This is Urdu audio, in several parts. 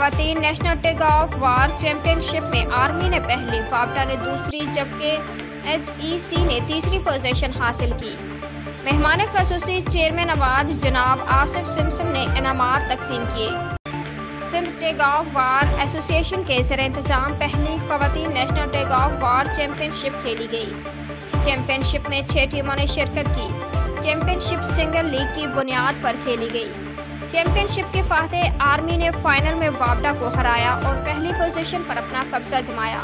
خواتین national tug of war championship میں آرمی نے پہلی، وابڈا نے دوسری جبکہ ایچ ای سی نے تیسری پوزیشن حاصل کی۔ مہمان خصوصی چیئرمین عواد جناب آصف سمسم نے انعامات تقسیم کیے۔ سندھ ٹگ آف وار ایسوسی ایشن کے زیر انتظام پہلی خواتین national tug of war championship کھیلی گئی۔ چیمپئن شپ میں 6 ٹیموں نے شرکت کی۔ چیمپئن شپ سنگل لیگ کی بنیاد پر کھیلی گئی۔ چیمپئن شپ کے فاتح آرمی نے فائنل میں وابڈا کو ہرایا اور پہلی پوزیشن پر اپنا قبضہ جمایا۔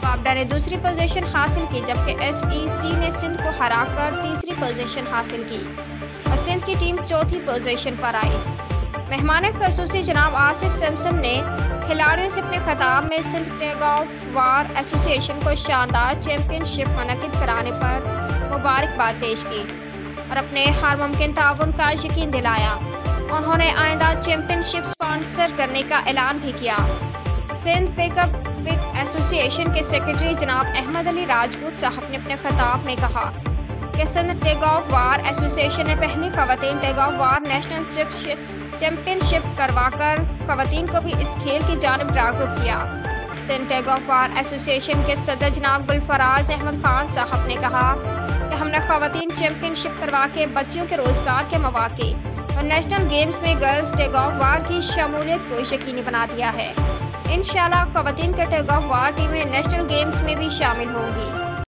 وابڈا نے دوسری پوزیشن حاصل کی جبکہ ایچ ای سی نے سندھ کو ہرا کر تیسری پوزیشن حاصل کی اور سندھ کی ٹیم چوتھی پوزیشن پر آئی۔ مہمان خصوصی جناب آصف سمسم نے کھلاڑیوں سے اپنے خطاب میں سندھ ٹگ آف وار ایسوسی ایشن کو شاندار چیمپئن شپ منعقد کرانے پر مبارکباد پیش کی اور اپنے ہر ممکن تعاون کا یقین دلایا۔ انہوں نے آئندہ چیمپئن شپ اسپانسر کرنے کا اعلان بھی کیا۔ سندھ پک اپ پک ایسوسی ایشن کے سیکرٹری جناب احمد علی راجپوت صاحب نے اپنے خطاب میں کہا کہ سندھ ٹگ آف وار ایسوسی ایشن نے پہلی خواتین tug of war national championship کروا کر خواتین کو بھی اس کھیل کی جانب راغب کیا۔ سندھ ٹگ آف وار ایسوسی ایشن کے صدر جناب گلفراز احمد خان صاحب نے کہا کہ ہم نے خواتین چیمپئن شپ کروا کے بچیوں کے روزگار کے مواقع اور نیشنل گیمز میں گرلز ٹگ آف وار کی شمولیت کو یقینی بنا دیا ہے۔ انشاءاللہ خواتین کے ٹگ آف وار ٹیمیں نیشنل گیمز میں بھی شامل ہوں گی۔